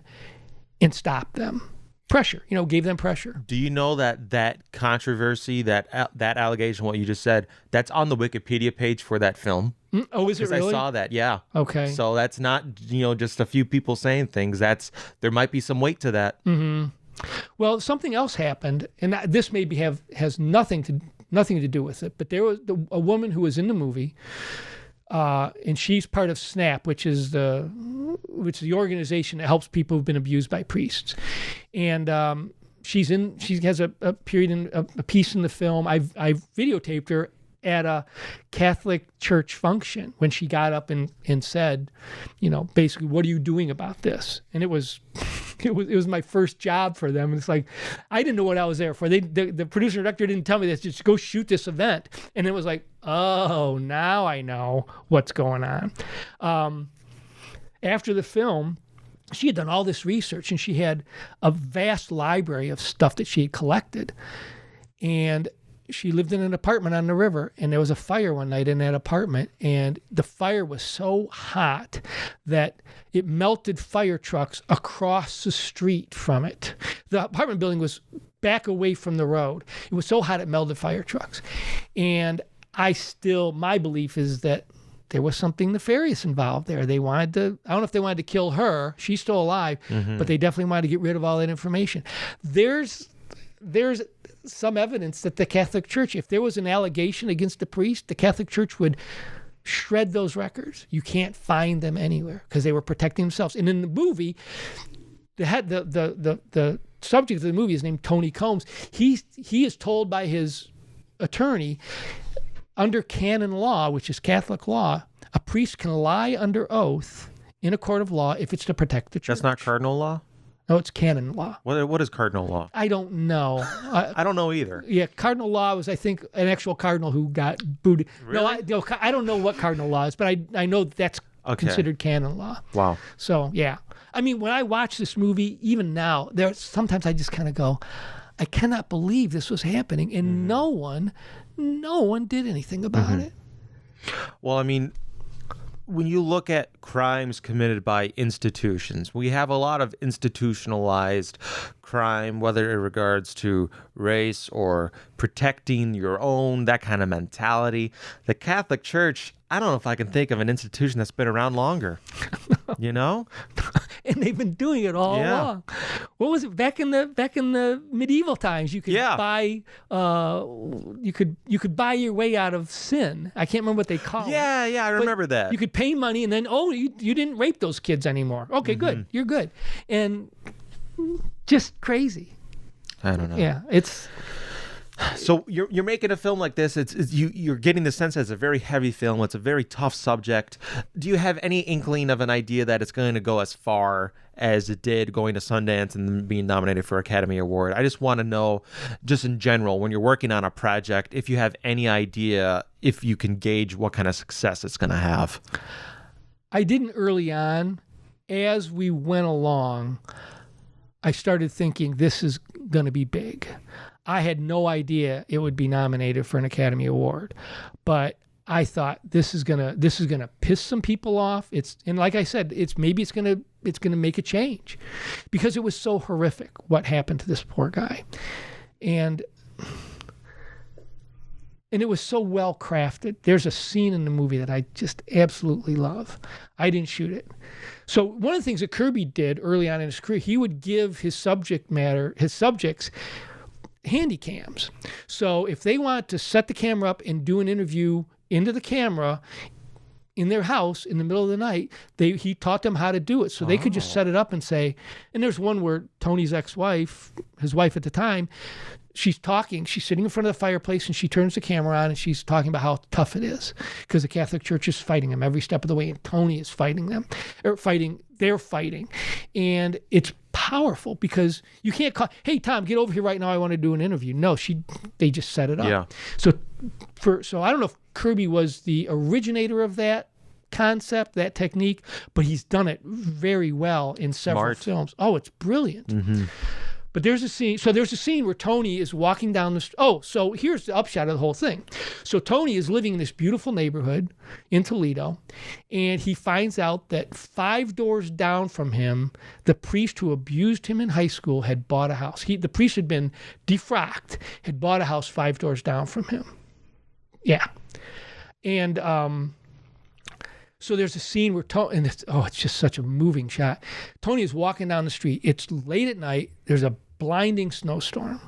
and stopped them. Pressure, gave them pressure. Do you know that controversy, that allegation, what you just said, that's on the Wikipedia page for that film? Oh, is it really? I saw that, yeah. Okay. So that's not, just a few people saying things. There might be some weight to that. Mm-hmm. Well, something else happened, and this maybe has nothing to do with it, but there was a woman who was in the movie, and she's part of SNAP, which is the organization that helps people who've been abused by priests. And she has a period in a piece in the film. I've videotaped her at a Catholic church function when she got up and said, basically, what are you doing about this? And it was my first job for them. And it's like, I didn't know what I was there for. The producer and director didn't tell me this, just go shoot this event. And it was like, oh, now I know what's going on. After the film, she had done all this research, and she had a vast library of stuff that she had collected. And she lived in an apartment on the river, and there was a fire one night in that apartment, and the fire was so hot that it melted fire trucks across the street from it. The apartment building was back away from the road. It was so hot it melted fire trucks. And my belief is that there was something nefarious involved there. They wanted to, I don't know if they wanted to kill her. She's still alive, but they definitely wanted to get rid of all that information. There's some evidence that the Catholic Church, if there was an allegation against a priest, the Catholic Church would shred those records. You can't find them anywhere because they were protecting themselves. And in the movie, the subject of the movie is named Tony Combs. He is told by his attorney, under canon law, which is Catholic law, a priest can lie under oath in a court of law if it's to protect the church. That's not cardinal law? No, it's canon law. What is cardinal law? I don't know. I don't know either. Yeah, cardinal law was, I think, an actual cardinal who got booted. Really? No, I don't know what cardinal law is, but I know that's considered canon law. Wow. So, yeah. I mean, when I watch this movie, even now, sometimes I just kind of go, I cannot believe this was happening. And no one did anything about it. Well, I mean, when you look at crimes committed by institutions, we have a lot of institutionalized crime, whether in regards to race or protecting your own, that kind of mentality. The Catholic Church, I don't know if I can think of an institution that's been around longer. You know? And they've been doing it all along. What was it back in the medieval times? You could buy you could buy your way out of sin. I can't remember what they call it. Yeah, I remember that. You could pay money and then you didn't rape those kids anymore. Okay, good. You're good. And just crazy. I don't know. Yeah, it's So you're making a film like this. You're getting the sense that it's a very heavy film. It's a very tough subject. Do you have any inkling of an idea that it's going to go as far as it did, going to Sundance and then being nominated for Academy Award? I just want to know, just in general, when you're working on a project, if you have any idea, if you can gauge what kind of success it's going to have. I didn't early on. As we went along, I started thinking this is going to be big. I had no idea it would be nominated for an Academy Award, but I thought this is gonna piss some people off. And like I said, it's gonna make a change, because it was so horrific what happened to this poor guy, and it was so well crafted. There's a scene in the movie that I just absolutely love. I didn't shoot it. So one of the things that Kirby did early on in his career, he would give his subjects handy cams. So if they want to set the camera up and do an interview into the camera in their house in the middle of the night, he taught them how to do it. So they could just set it up and say, and there's one where Tony's ex-wife, his wife at the time, she's sitting in front of the fireplace, and she turns the camera on and she's talking about how tough it is because the Catholic Church is fighting them every step of the way, and Tony is they're fighting. And it's powerful because you can't call, hey, Tom, get over here right now, I want to do an interview. No, they just set it up. Yeah. So I don't know if Kirby was the originator of that concept, that technique, but he's done it very well in several films. Oh, it's brilliant. Mm-hmm. But there's a scene where Tony is walking down the street. Oh, so here's the upshot of the whole thing. So Tony is living in this beautiful neighborhood in Toledo, and he finds out that 5 doors down from him, the priest who abused him in high school had bought a house. The priest had been defrocked, had bought a house 5 doors down from him. Yeah. And so there's a scene where Tony, and it's just such a moving shot. Tony is walking down the street. It's late at night. There's a blinding snowstorm,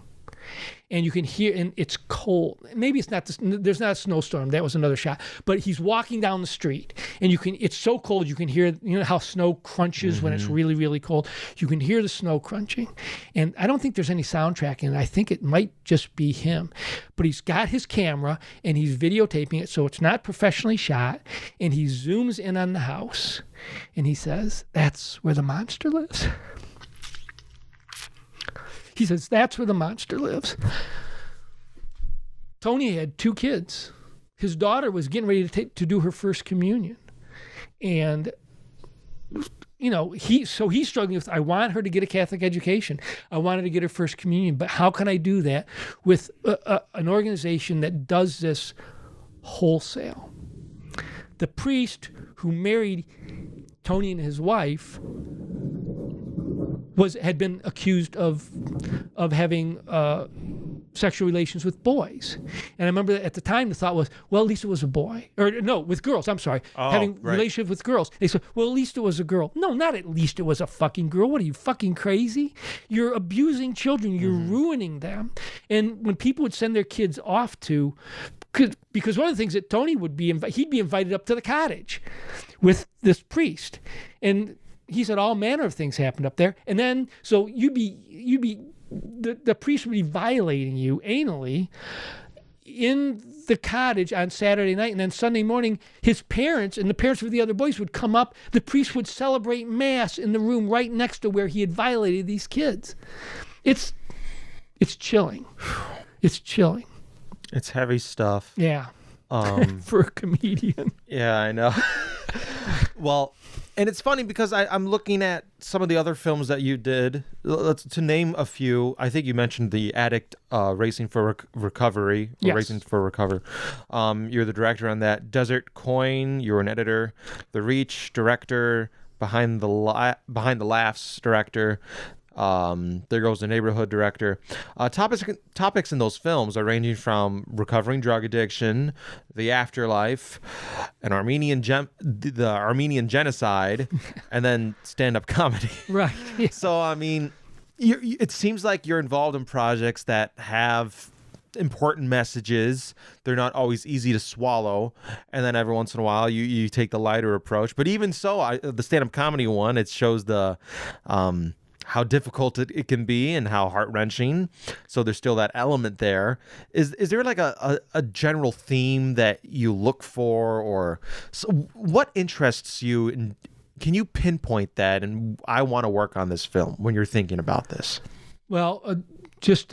and you can hear, and it's cold. Maybe it's not there's not a snowstorm. That was another shot. But he's walking down the street, and it's so cold you can hear, how snow crunches when it's really, really cold. You can hear the snow crunching, and I don't think there's any soundtrack in it. I think it might just be him, but he's got his camera and he's videotaping it, so it's not professionally shot. And he zooms in on the house, and he says, "That's where the monster lives." He says, "That's where the monster lives." Tony had 2 kids. His daughter was getting ready to do her first communion. And, he's struggling with, I want her to get a Catholic education. I want her to get her first communion. But how can I do that with an organization that does this wholesale? The priest who married Tony and his wife had been accused of having sexual relations with boys. And I remember at the time the thought was, well, at least it was a boy. Or no, with girls, I'm sorry. Having relationships with girls. They said, well, at least it was a girl. No, not at least it was a fucking girl. What are you, fucking crazy? You're abusing children. You're ruining them. And when people would send their kids off because one of the things that Tony would be, he'd be invited up to the cottage with this priest. And he said all manner of things happened up there. And then, so the priest would be violating you anally in the cottage on Saturday night. And then Sunday morning, his parents and the parents of the other boys would come up. The priest would celebrate mass in the room right next to where he had violated these kids. It's chilling. It's chilling. It's heavy stuff. Yeah. For a comedian. Yeah, I know. Well, and it's funny because I'm looking at some of the other films that you did. To name a few, I think you mentioned The Addict, Racing for Recovery, or Yes. Racing for Recover. You're the director on that. Desert Coin, you were an editor. The Reach, director. Behind the Laughs, director. There Goes the Neighborhood, director. Topics in those films are ranging from recovering drug addiction, the afterlife, the Armenian genocide, and then stand-up comedy. Right. Yeah. So I mean, it seems like you're involved in projects that have important messages. They're not always easy to swallow, and then every once in a while you take the lighter approach. But even so, the stand-up comedy one, it shows the how difficult it can be and how heart-wrenching. So there's still that element there. Is there like a general theme that you look for, or what interests you, and can you pinpoint that, and I want to work on this film when you're thinking about this? Well, just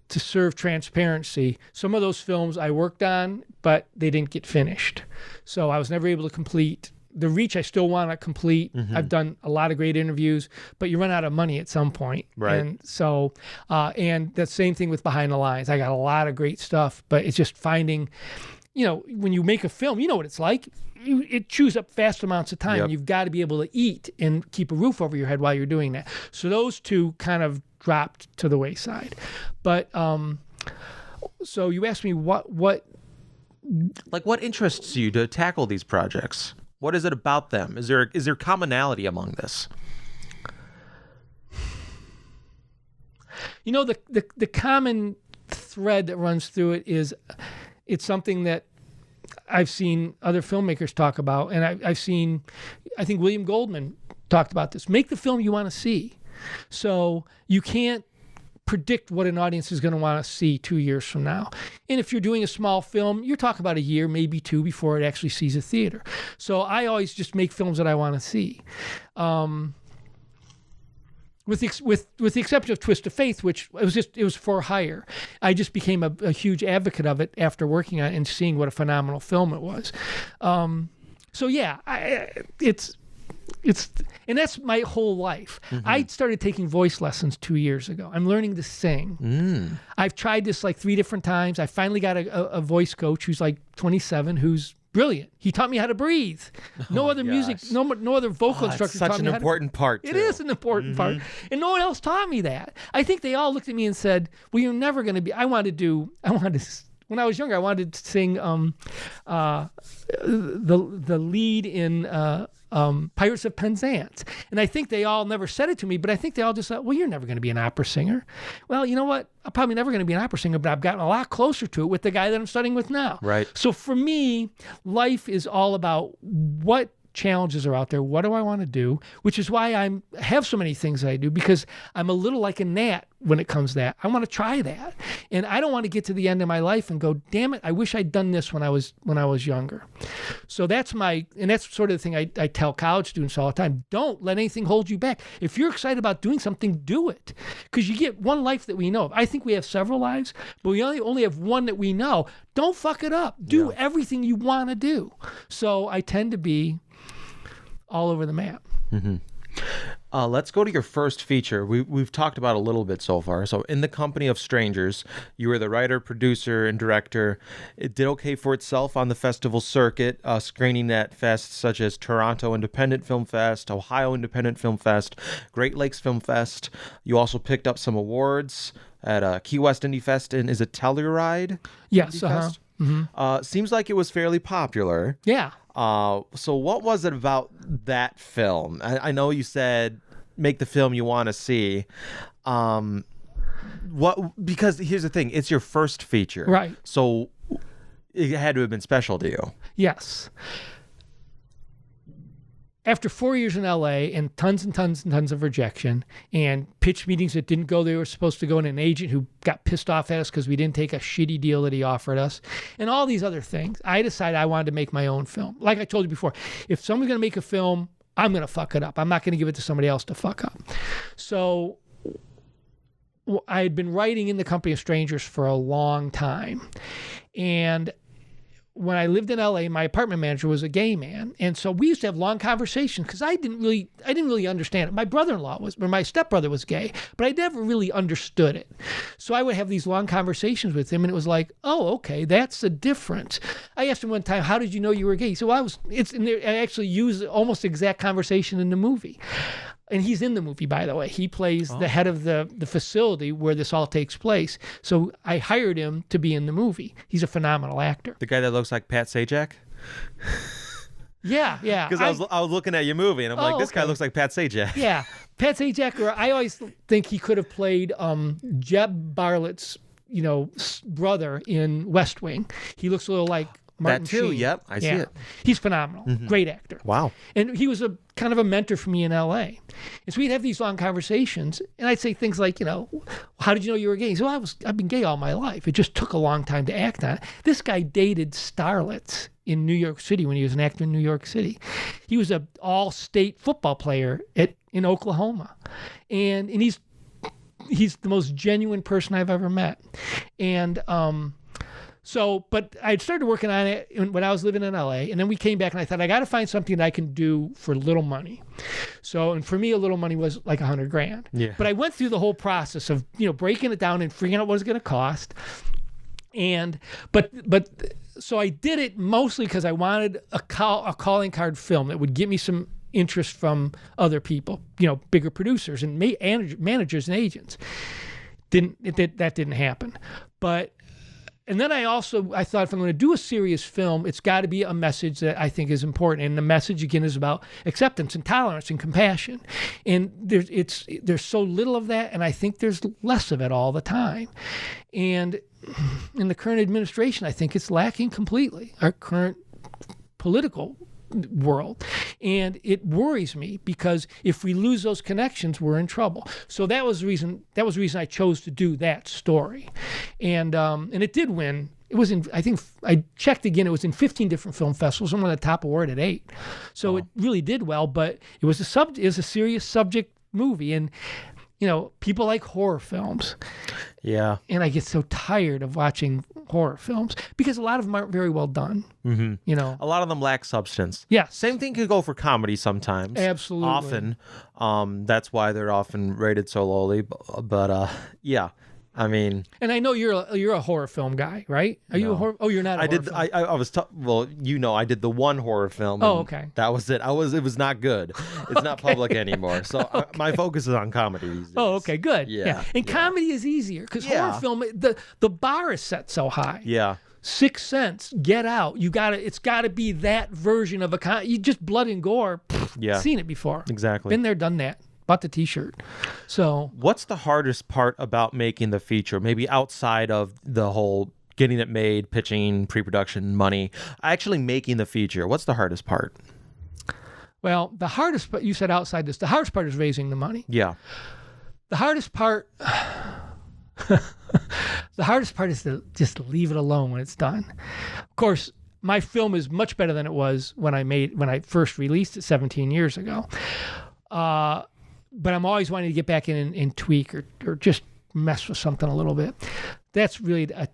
to serve transparency, some of those films I worked on, but they didn't get finished. So I was never able to complete. The Reach I still want to complete. Mm-hmm. I've done a lot of great interviews, but you run out of money at some point. Right. And so, and the same thing with Behind the Lines. I got a lot of great stuff, but it's just finding, when you make a film, you know what it's like. It chews up vast amounts of time. Yep. You've got to be able to eat and keep a roof over your head while you're doing that. So those two kind of dropped to the wayside. But so you asked me what interests you to tackle these projects? What is it about them? Is there commonality among this? The common thread that runs through it is it's something that I've seen other filmmakers talk about, and I think William Goldman talked about this. Make the film you want to see. So you can't predict what an audience is going to want to see 2 years from now. And if you're doing a small film, you're talking about a year, maybe two, before it actually sees a theater. So I always just make films that I want to see. With the exception of Twist of Faith, which it was for hire. I just became a huge advocate of it after working on it and seeing what a phenomenal film it was. So yeah, it's and that's my whole life. Mm-hmm. I started taking voice lessons 2 years ago. I'm learning to sing. I've tried this like 3 different times. I finally got a voice coach who's like 27, who's brilliant. He taught me how to breathe. No other music, no other vocal instructor taught me how to. Such an important part, too. It is an important part. And no one else taught me that. I think they all looked at me and said, well, you're never going to be, when I was younger, I wanted to sing the lead in Pirates of Penzance. And I think they all never said it to me, but I think they all just thought, well, you're never going to be an opera singer. Well, you know what? I'm probably never going to be an opera singer, but I've gotten a lot closer to it with the guy that I'm studying with now. Right. So for me, life is all about what challenges are out there. What do I want to do? Which is why I have so many things that I do, because I'm a little like a gnat when it comes to that. I want to try that. And I don't want to get to the end of my life and go, damn it, I wish I'd done this when I was younger. So that's sort of the thing I tell college students all the time. Don't let anything hold you back. If you're excited about doing something, do it. Because you get one life that we know of. I think we have several lives, but we only have one that we know. Don't fuck it up. Do everything you want to do. So I tend to be all over the map. Mm-hmm. Let's go to your first feature. We've talked about a little bit so far. So, In the Company of Strangers, you were the writer, producer, and director. It did okay for itself on the festival circuit, screening at fests such as Toronto Independent Film Fest, Ohio Independent Film Fest, Great Lakes Film Fest. You also picked up some awards at Key West Indie Fest, and is it Telluride? Yes. Indie Fest? Mm-hmm. Seems like it was fairly popular. Yeah. So what was it about that film? I know you said make the film you want to see. Because here's the thing, it's your first feature. Right. So it had to have been special to you. Yes. After 4 years in LA and tons and tons and tons of rejection and pitch meetings that didn't go, they were supposed to go, and an agent who got pissed off at us because we didn't take a shitty deal that he offered us, and all these other things, I decided I wanted to make my own film. Like I told you before, if someone's going to make a film, I'm going to fuck it up. I'm not going to give it to somebody else to fuck up. So I had been writing In the Company of Strangers for a long time. And when I lived in LA, my apartment manager was a gay man. And so we used to have long conversations because I didn't really understand it. My my stepbrother was gay, but I never really understood it. So I would have these long conversations with him, and it was like, oh, okay, that's the difference. I asked him one time, how did you know you were gay? He said, well, I actually used almost the exact conversation in the movie. And he's in the movie, by the way. He plays the head of the facility where this all takes place. So I hired him to be in the movie. He's a phenomenal actor. The guy that looks like Pat Sajak? Yeah. Because I was looking at your movie, and I'm like, this guy looks like Pat Sajak. Yeah. Pat Sajak, or I always think he could have played Jeb Bartlett's, brother in West Wing. He looks a little like Martin That too, Sheen. yep, I see it. He's phenomenal. Great actor. Wow. And he was a kind of a mentor for me in LA. And so we'd have these long conversations, and I'd say things like, how did you know you were gay? He said, well, I've been gay all my life. It just took a long time to act on it. This guy dated starlets in New York City when he was an actor in New York City. He was an all-state football player in Oklahoma. And he's the most genuine person I've ever met. And but I started working on it when I was living in LA, and then we came back, and I thought, I got to find something that I can do for little money. And for me, a little money was like $100,000. Yeah. But I went through the whole process of, breaking it down and figuring out what it's going to cost. So I did it mostly because I wanted a calling card film that would get me some interest from other people, bigger producers and managers and agents. That didn't happen. And then I thought, if I'm going to do a serious film, it's got to be a message that I think is important. And the message, again, is about acceptance and tolerance and compassion. And there's so little of that, and I think there's less of it all the time. And in the current administration, I think it's lacking completely, our current political world. And it worries me, because if we lose those connections, we're in trouble. So that was the reason I chose to do that story. And it did win. It was I think I checked again, it was in 15 different film festivals. I'm on the top award at 8. So It really did well, but it was a serious subject movie. And people like horror films. Yeah. And I get so tired of watching horror films because a lot of them aren't very well done. Mm-hmm. A lot of them lack substance. Yeah. Same thing could go for comedy sometimes. Absolutely. Often. That's why they're often rated so lowly. But yeah. I mean, and I know you're a horror film guy, right? Are you a horror? Oh, you're not. I did the one horror film. Oh, okay. That was it. It was not good. It's not public anymore. So my focus is on comedy these days. Oh, okay, good. Yeah. And comedy is easier because horror film, the bar is set so high. Yeah. Sixth Sense, Get Out. It's gotta be that version of you just blood and gore. Seen it before. Exactly. Been there, done that. Bought the T-shirt. So, what's the hardest part about making the feature? Maybe outside of the whole getting it made, pitching, pre-production, money, actually making the feature. What's the hardest part? Well, the hardest part, you said outside this, the hardest part is raising the money. Yeah. The hardest part is to just leave it alone when it's done. Of course, my film is much better than it was when I first released it 17 years ago. But I'm always wanting to get back in and tweak or just mess with something a little bit. That's really a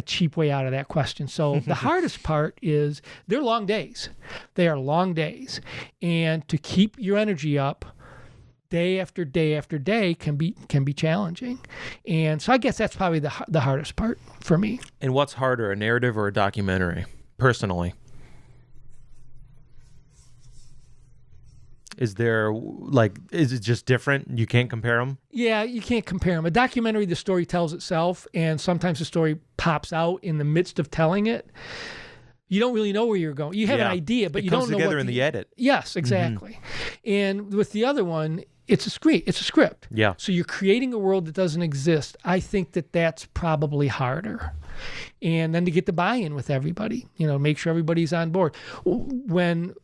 cheap way out of that question. So the hardest part is they're long days. They are long days. And to keep your energy up day after day after day can be challenging. And so I guess that's probably the hardest part for me. And what's harder, a narrative or a documentary, personally? Is it just different? You can't compare them? Yeah, you can't compare them. A documentary, the story tells itself, and sometimes the story pops out in the midst of telling it. You don't really know where you're going. You have an idea, but you don't know what... It comes together in the edit. Yes, exactly. Mm-hmm. And with the other one, it's a script. Yeah. So you're creating a world that doesn't exist. I think that's probably harder. And then to get the buy-in with everybody, make sure everybody's on board.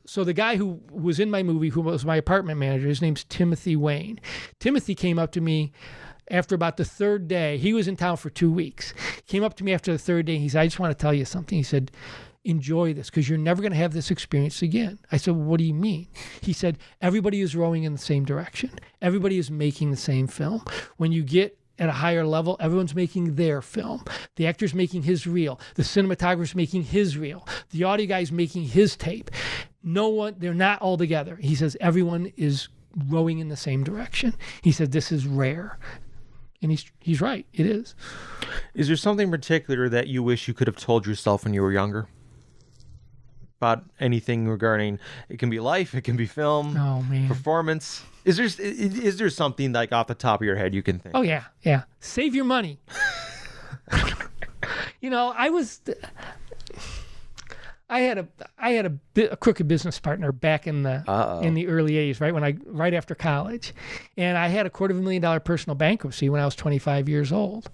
So the guy who was in my movie, who was my apartment manager, his name's Timothy Wayne. Timothy came up to me after about the third day. He was in town for 2 weeks. Came up to me after the third day. He said, I just want to tell you something. He said, enjoy this because you're never going to have this experience again. I said, well, what do you mean? He said, everybody is rowing in the same direction. Everybody is making the same film. When you get at a higher level, everyone's making their film. The actor's making his reel. The cinematographer's making his reel. The audio guy's making his tape. They're not all together. He says everyone is rowing in the same direction. He said this is rare. And he's right. It is. Is there something particular that you wish you could have told yourself when you were younger? About anything regarding, it can be life, it can be film, performance. Is there something like off the top of your head you can think? Oh yeah. Save your money. I had a crooked business partner back in the early 80s, right after college, and I had a $250,000 personal bankruptcy when I was 25 years old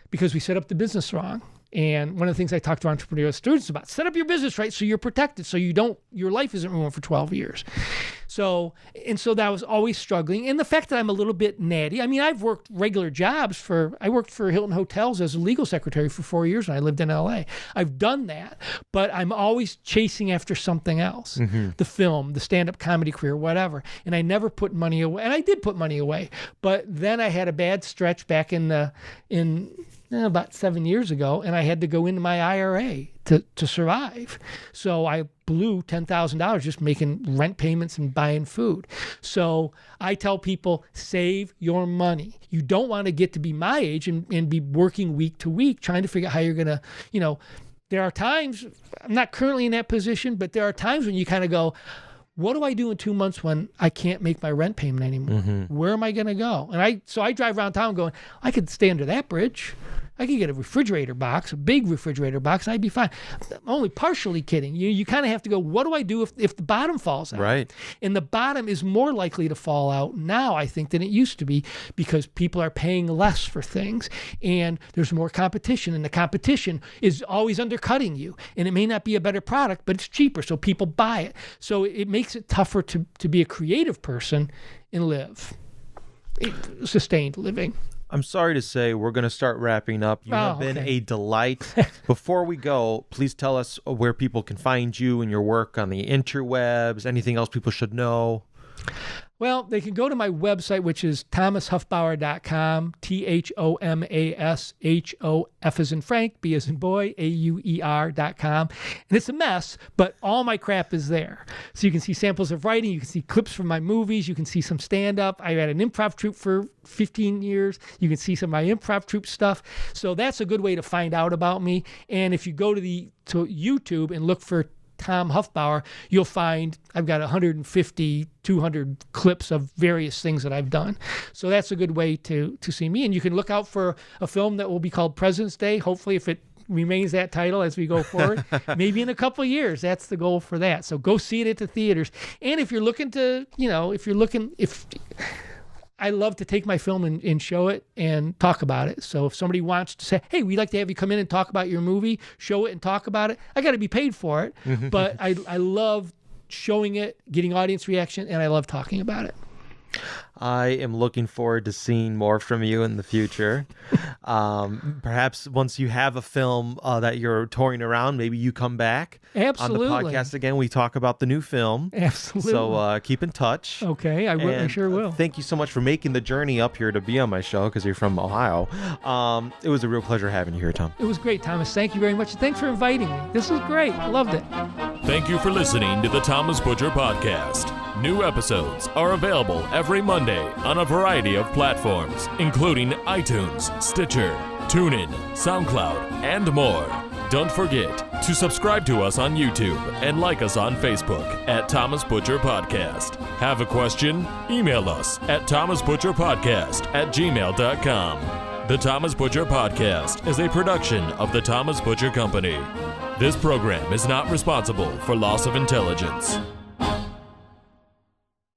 because we set up the business wrong. And one of the things I talk to entrepreneurial students about, set up your business right so you're protected, so your life isn't ruined for 12 years. So that was always struggling. And the fact that I'm a little bit natty, I mean, I've worked regular jobs I worked for Hilton Hotels as a legal secretary for 4 years when I lived in LA. I've done that, but I'm always chasing after something else, the film, the stand-up comedy career, whatever. And I never put money away. And I did put money away, but then I had a bad stretch back about 7 years ago, and I had to go into my IRA to survive. So I blew $10,000 just making rent payments and buying food. So I tell people, save your money. You don't want to get to be my age and be working week to week trying to figure out how you're going to, there are times, I'm not currently in that position, but there are times when you kind of go, what do I do in 2 months when I can't make my rent payment anymore? Where am I going to go? And I drive around town going, I could stay under that bridge. I could get a refrigerator box, a big refrigerator box, and I'd be fine. I'm only partially kidding. You kind of have to go, what do I do if the bottom falls out? Right. And the bottom is more likely to fall out now, I think, than it used to be because people are paying less for things and there's more competition, and the competition is always undercutting you. And it may not be a better product, but it's cheaper, so people buy it. So it makes it tougher to be a creative person and live. Sustained living. I'm sorry to say we're going to start wrapping up. You have been a delight. Before we go, please tell us where people can find you and your work on the interwebs, anything else people should know. Well, they can go to my website, which is thomashofbauer.com, THOMASHOF as in Frank, B as in boy, AUER.com. And it's a mess, but all my crap is there. So you can see samples of writing, you can see clips from my movies, you can see some stand-up. I had an improv troupe for 15 years. You can see some of my improv troupe stuff. So that's a good way to find out about me. And if you go to YouTube and look for Tom Hofbauer, you'll find I've got 150, 200 clips of various things that I've done. So that's a good way to see me. And you can look out for a film that will be called President's Day. Hopefully, if it remains that title as we go forward, maybe in a couple of years, that's the goal for that. So go see it at the theaters. And if you're looking to, I love to take my film and show it and talk about it. So if somebody wants to say, hey, we'd like to have you come in and talk about your movie, show it and talk about it, I got to be paid for it. But I love showing it, getting audience reaction, and I love talking about it. I am looking forward to seeing more from you in the future. Perhaps once you have a film that you're touring around, maybe you come back Absolutely. on the podcast again. We talk about the new film. Absolutely. So keep in touch. Okay, I sure will. Thank you so much for making the journey up here to be on my show because you're from Ohio. It was a real pleasure having you here, Tom. It was great, Thomas. Thank you very much. Thanks for inviting me. This was great. I loved it. Thank you for listening to the Thomas Butcher Podcast. New episodes are available every Monday on a variety of platforms, including iTunes, Stitcher, TuneIn, SoundCloud, and more. Don't forget to subscribe to us on YouTube and like us on Facebook at Thomas Butcher Podcast. Have a question? Email us at thomasbutcherpodcast@gmail.com. The Thomas Butcher Podcast is a production of the Thomas Butcher Company. This program is not responsible for loss of intelligence.